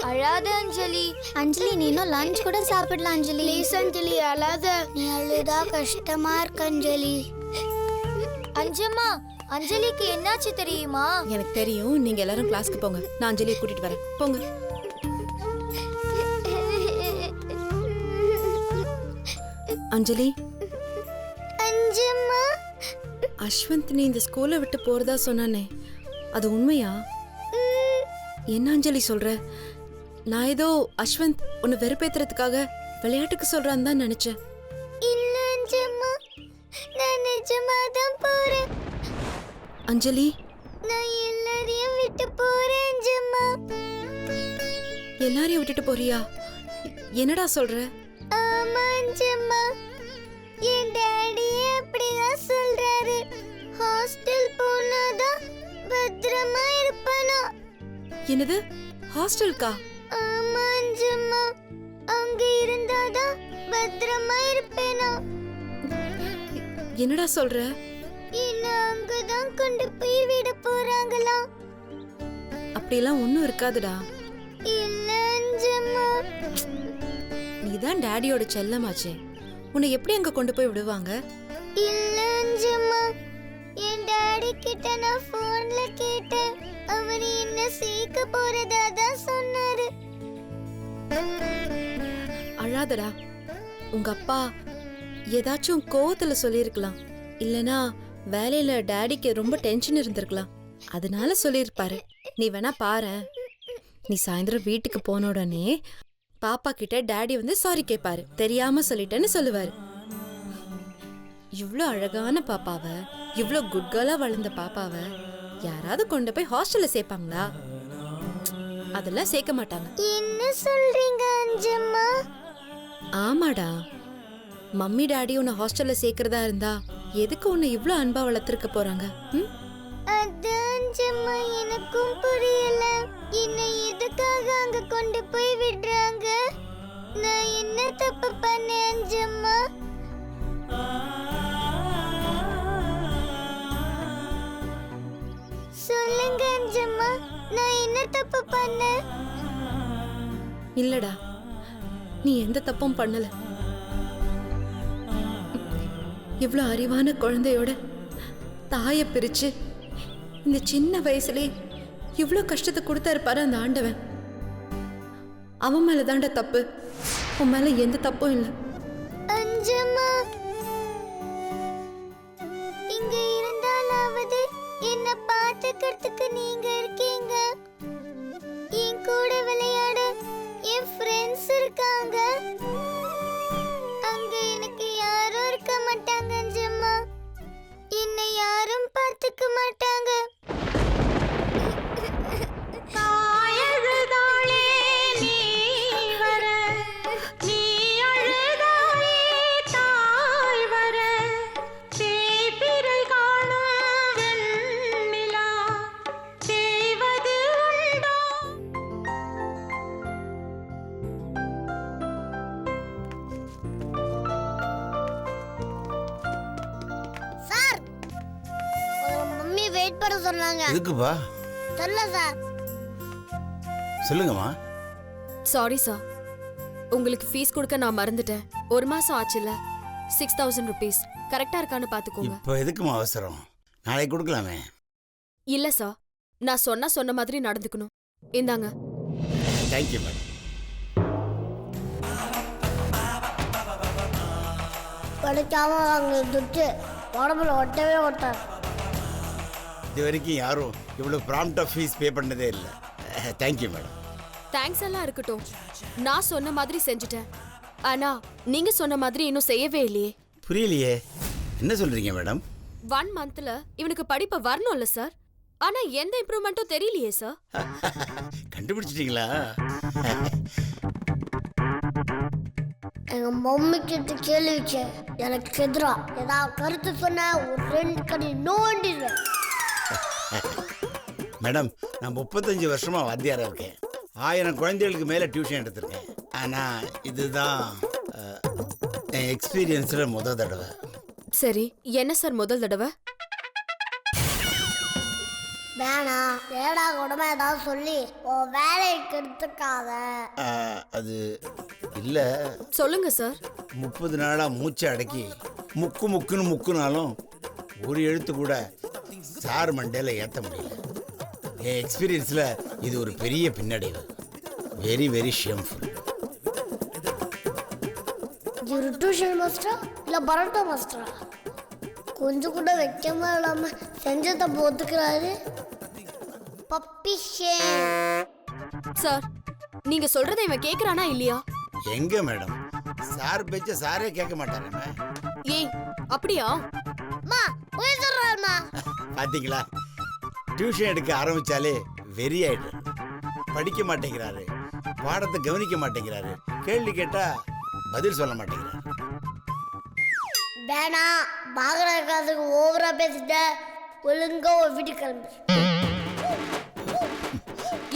அழாத அஞ்சலி. அஞ்சலி நீ இன்னும் லஞ்ச் கூட சாப்பிடலாம் அஞ்சலி. ப்ளீஸ் அஞ்சலி அழாத. நீ அழுதா கஷ்டமா இருக்கு அஞ்சலி. அஞ்சம்மா, அஞ்சலிக்கு என்னாச்சு தெரியுமா? எனக்கு தெரியும். நீங்க எல்லாரும் கிளாஸ்க்கு போங்க, நான் அஞ்சலியை கூட்டிட்டு வரேன். போங்க. அஞ்சலி. அஞ்சம்மா. அஸ்வந்த் நீ இந்த ஸ்கூலை விட்டு போறதா சொன்னானே, அது உண்மையா? என்ன அஞ்சலி சொல்ற? நான் ஏதோ அஸ்வந்த் உன்னை வெறுப்பேத்துறதுக்காக விளையாட்டுக்கு சொல்றான்னு தான் நினைச்சேன். இல்ல அஞ்சம்மா, நான் நிஜமா தான் போறேன். அஞ்சலி, நான் எல்லாரையும் விட்டு போறேன் அஞ்சம்மா. எல்லாரையும் விட்டுட்டு போறியா? என்னடா சொல்ற? ஆமா அஞ்சம்மா, என் டாடியே அப்படிதான் சொல்றாரு. ஹாஸ்டல் போனாதான் பத்திரமா இருப்பனா. என்னது, ஹாஸ்டலுக்கா? ஆமா அஞ்சம்மா, அங்க இருந்தாதான் பத்திரமா இருப்பேனா. என்னடா சொல்ற? என்ன அங்கதான் கொண்டு போய் விட போறாங்களா? அப்படியெல்லாம் ஒன்னும் இருக்காதுடா. இல்ல அஞ்சம்மா. நீதான் டாடியோட செல்லமாச்சே, உன்னை எப்படி அங்க கொண்டு போய் விடுவாங்க? இல்ல அஞ்சம்மா, என் டாடி கிட்ட நான் போன்ல கேட்டேன். அவர் என்ன சேர்க்க போறதா தான் சொன்னாரு. அழாதடா. உங்க அப்பா ஏதாச்சும் கோவத்துல சொல்லிருக்கலாம், இல்லனா வேலையில டாடிக்கு ரொம்ப டென்ஷன் இருந்திருக்கலாம், அதனால சொல்லிருப்பாரு. நீ வேணா பாரு, நீ சாயந்தரம் வீட்டுக்கு போன உடனே பாப்பா கிட்ட டாடி வந்து சாரி கேட்பாரு, தெரியாம சொல்லிட்டேன்னு சொல்லுவாரு. இவ்ளோ அழகான பாப்பாவ, இவ்ளோ குட் கேர்லா வளர்ந்த பாப்பாவ யாராவது கொண்டு போய் ஹாஸ்டல்ல சேர்ப்பாங்களா? அதெல்லாம் சேர்க்க மாட்டாங்க. என்ன சொல்றீங்க அஞ்சம்மா? ஆமாடா, மம்மி டாடி உன்னை ஹாஸ்டல்ல சேர்க்கறதா இருந்தா எதுக்கு உன்னை இவ்ளோ அன்பா வளர்த்திருக்க போறாங்க? அது அஞ்சம்மா எனக்கும் புரியல. என்னை எதுக்காக அங்க கொண்டு போய் விடுறாங்க? நான் என்ன தப்பு பண்ணேன் அஞ்சம்மா? சொல்லுங்க அஞ்சம்மா, நான் என்ன தப்பு பண்ணேன்? இல்லடா, நீ எந்த தப்பும் பண்ணல. இவ்ளோ அறிவான குழந்தையோட தாயை பிரிச்சு இந்த சின்ன வயசுலயே இவ்ளோ கஷ்டத்தை கொடுத்தாரு பாரு அந்த ஆண்டவன். அவன் மேலதான்டா தப்பு, உன் மேல எந்த தப்பும் இல்லை. அஞ்சம்மா, இங்க இருந்தாலாவது என்ன பாத்துக்கிறதுக்கு நீங்க இருக்கீங்க. என் கூட விளையாட என் ஃப்ரெண்ட்ஸ் இருக்காங்க. அங்க எனக்கு யாரும் இருக்க மாட்டாங்க அஞ்சம்மா. என்னை யாரும் பார்த்துக்க மாட்டாங்க. சொன்னாங்க. எதுக்குப்பா? தெரியல சார். சொல்லுங்கம்மா. சாரி சார், உங்களுக்கு ஃபீஸ் கொடுக்க நான் மறந்துட்டேன். ஒரு மாசம் ஆச்சுல்ல, 6000 rupees கரெக்டா இருக்கான்னு பாத்துக்கோங்க. இப்போ எதுக்குமா அவசரம்? நாளைக்கு கொடுக்கலாமே. இல்ல சார், நான் சொன்ன மாதிரி நடந்துக்கணும். இந்தாங்க. Thank you madam. படிக்காம வாங்க துட்டு உடம்புல ஒட்டவே ஒட்டாது. இது வரைக்கும் யாரும் இவ்வளோ ப்ராம்ப்டாக ஃபீஸ் பே பண்ணதே இல்லை. Thank you madam. தேங்க்ஸ் எல்லாம் இருக்கட்டும், நான் சொன்ன மாதிரி செஞ்சுட்டேன். ஆனா நீங்க சொன்ன மாதிரி இன்னும் செய்யவே இல்லையே. புரியலையே, என்ன சொல்றீங்க மேடம்? 1 monthல இவனுக்கு படிப்பு வரணும்ல சார், ஆனா எந்த இம்ப்ரூவ்மெண்ட்டும் தெரியலையே சார். கண்டுபிடிச்சிட்டீங்களா? எங்க மம்மி கிட்ட கேள்வி வச்சேன், எனக்கு எதிரா ஏதாவது கருத்து சொன்ன ஒரு 2 கடி நோண்டிடுவேன். மேடம், நான் 35 வருஷமா வாத்தியாரா இருக்கேன். 1000 குழந்தைகளுக்கு மேல டியூஷன் எடுத்திருக்கேன். ஆனா இதுதான் என் எக்ஸ்பீரியன்ஸ்ல முதல் தடவை. சரி, என்ன சார் முதல் தடவை? வேணாம் ஏடா கூடமா ஏதாவது சொல்லி உன் வேலையை கெடுத்துக்காத. அது இல்லை, சொல்லுங்க சார். 30 நாளா மூச்சை அடக்கி முக்குன்னு முக்குனாலும் ஒரு எழுத்து கூட சார் மண்டையில் ஏற்ற முடியல. என் எக்ஸ்பீரியன்ஸில் இது ஒரு பெரிய பின்னடைவு. Very very shameful. இது ஒரு டியூஷன் மாஸ்டரா இல்லை பரோட்டா மாஸ்டரா? கொஞ்சம் கூட வைக்கமா இல்லாம செஞ்ச தப்பு ஒத்துக்கிறாரு. Puppy shame. சார், நீங்க சொல்றதை இவன் கேக்குறானா இல்லையா? எங்க மேடம், சார் பேச்ச சாரே கேட்க மாட்டாரே. ஏய், அப்படியா? மா போய் சொல்றாருமா. பாத்தீங்களா, டியூஷன் எடுக்க ஆரம்பிச்சாலே வெறி ஆயிடுறாரு. படிக்க மாட்டேங்கிறாரு, பாடத்தை கவனிக்க மாட்டேங்கிறாரு, கேள்வி கேட்டா பதில் சொல்ல மாட்டேங்கிறாரு. வேணா பாக்குறதுக்கு ஓவரா பேசிட்ட, ஒழுங்கா ஒரு வீட்டுக்கு கிளம்பு.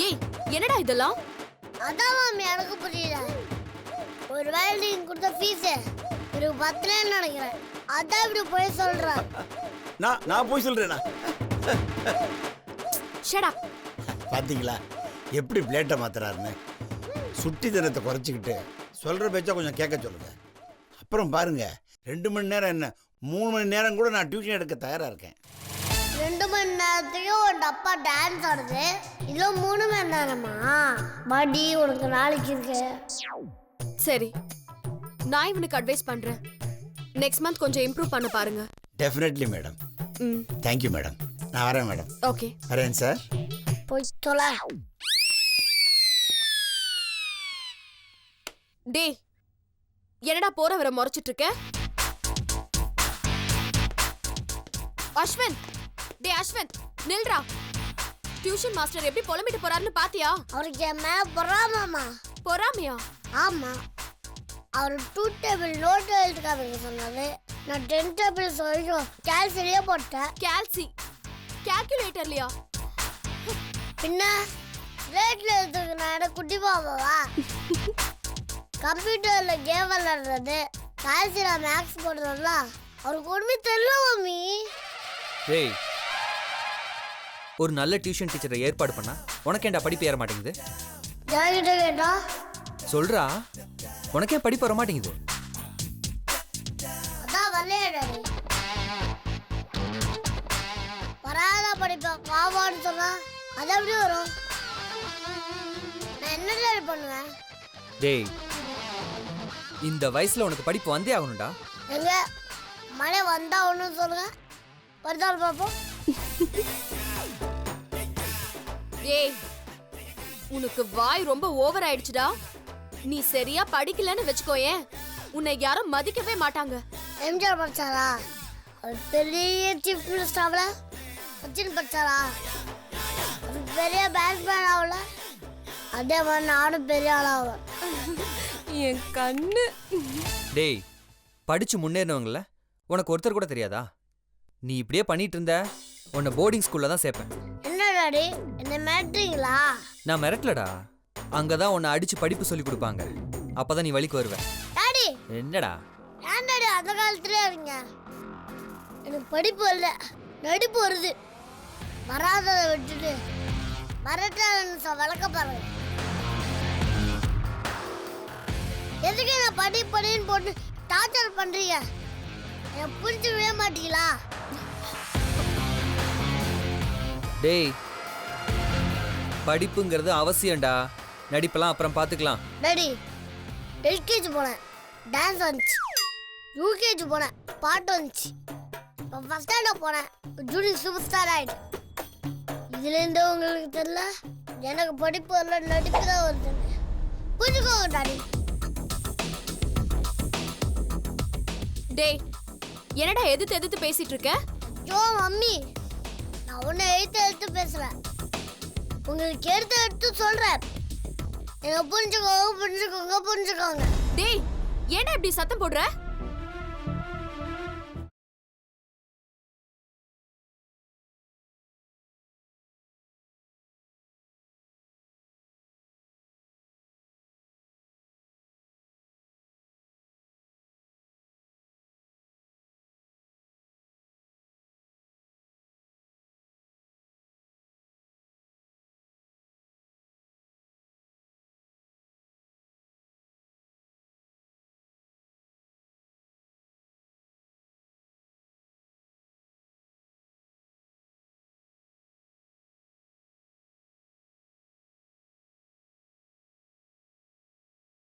ஏய், என்னடா இதெல்லாம்? அதான் மாமி எனக்கு புரியல. ஒரு வேலை நீங்க கொடுத்த ஃபீஸ் எனக்கு 10 நினைக்கிறேன். அதான் இப்படி போய் சொல்றேன். நான் போய் சொல்றேனா? Shut up. பாத்தீங்களா எப்படி பிளேட்டை மாத்துறாருன்னு? சுட்டி தினத்தை குறைச்சிக்கிட்டு சொல்ற பேச்சா கொஞ்சம் கேட்க சொல்லுங்க. அப்புறம் பாருங்க, 2 மணி நேரம் என்ன 3 மணி நேரம் கூட நான் டியூஷன் எடுக்க தயாரா இருக்கேன். 2 மணி நேரத்துக்கும் உன் அப்பா டான்ஸ் ஆடுது, இதுல 3 மணி நேரமா? பாடி உனக்கு நாளைக்கு இருக்கு. சரி, நான் இவனுக்கு அட்வைஸ் பண்றேன். நெக்ஸ்ட் மந்த் கொஞ்சம் இம்ப்ரூவ் பண்ண பாருங்க. Definitely madam. Thank you madam. நான் வரேன் மேடம். ஓகே, வரேன் சார். போய் தொலை. டேய், என்னடா போறவரை முறைச்சிட்டு இருக்க? அஸ்வந்த், டேய் அஸ்வந்த், நில்றா. டியூஷன் மாஸ்டர் எப்படி புலம்பிட்டு போறாருன்னு பாத்தியா? அவருக்கு என் மேல பொறாமாமா. பொறாமையா? ஆமா, அவர் 2 டேபிள் நோட் எழுதுக்காக சொன்னாரு. நான் 10 டேபிள்ஸ் வரைக்கும் கேல்குலேட்டர்லயே போட்டேன். கால்குலேட்டர்லயா? பின்ன ரேட்ல எழுதுக்கு நான் என்ன குட்டி பாபாவா? கம்ப்யூட்டர்ல கேம் விளையாடுறது, கால்சியில மேக்ஸ் போடுறதுலாம் அவருக்கு ஒண்ணுமே தெரியல மம்மி. டேய், ஒரு நல்ல டியூஷன் டீச்சரை ஏற்பாடு பண்ணா உனக்கு ஏன்டா படிப்பு ஏற மாட்டேங்குது? ஜாகிட்ட கேட்டா சொல்றா, உனக்கே படிப்பு வர மாட்டேங்குது? அதான் விளையாடாரு. வராத படிப்பேன் பாவான்னு சொன்னா அது எப்படி வரும்? நான் என்ன பண்ணுவேன்? டேய், இந்த வயசுல உனக்கு படிப்பு வந்தே ஆகணும்டா. எங்க மழை வந்தா ஒண்ணும் சொல்லுங்க, வருதால் பாப்போம். ஏய், உனக்கு வாய் ரொம்ப ஓவர் ஆயிடுச்சுடா. நீ சரியா படிக்கலன்னு வெச்சுக்கோயேன், உன்னை யாரும் மதிக்கவே மாட்டாங்க. எம்ஜிஆர் படிச்சாரா? அவர் பெரிய சீஃப் மினிஸ்டர் ஆகல. சச்சின் படிச்சாரா? அவர் பெரிய பேட்ஸ்மேன் ஆகல. அதே மாதிரி நானும் பெரிய ஆளாவேன். என் கண்ணு. டேய், படிச்சு முன்னேறினவங்கள உனக்கு ஒருத்தர் கூட தெரியாதா? நீ இப்படியே பண்ணிட்டு இருந்த உன்னை போர்டிங் ஸ்கூல்ல தான் சேர்ப்பேன். என்ன டாடி, என்ன மிரட்டுறீங்களா? நான் மிரட்டலடா, அங்கதான் உன்னை அடிச்சு படிப்பு சொல்லி கொடுப்பாங்க. அப்பதான் நீ வழிக்கு வருவ. டாடி என்னடா? ஏன் டாடி அந்த காலத்திலே இருங்க? எனக்கு படிப்பு இல்ல, நடிப்பு வருது. வராததை விட்டுட்டு மிரட்டாத விளக்க பாருங்க. எதுக்கு நான் படின்னு போட்டு டார்ச்சர் பண்றீங்க? என்ன புரிஞ்சுக்கவே மாட்டீங்களா? டேய், படிப்புங்கிறது அவசியம்டா. நடிப்பெல்லாம் அப்புறம் பார்த்துக்கலாம். டாடி, எல்கேஜி போனேன், டான்ஸ் வந்துச்சு. யூகேஜி போனேன், பாட்டு வந்துச்சு. இப்போ ஃபர்ஸ்ட் ஸ்டாண்டர்ட் போனேன், ஜூனியர் சூப்பர் ஸ்டார் ஆயிட்டு. இதுலேருந்து உங்களுக்கு தெரியல, எனக்கு படிப்பு வரல, நடிப்பு தான் வருது. புரிஞ்சுக்கோங்க டாடி. டேய், என்னடா எதிர்த்து பேசிட்டு இருக்க? ஜோ மம்மி, நான் உன்னை எடுத்து பேசுறேன். உங்களுக்கு எடுத்து சொல்றேன். என்ன புரிஞ்சுக்கோங்க. டேய், ஏன்டா இப்படி சத்தம் போடுற?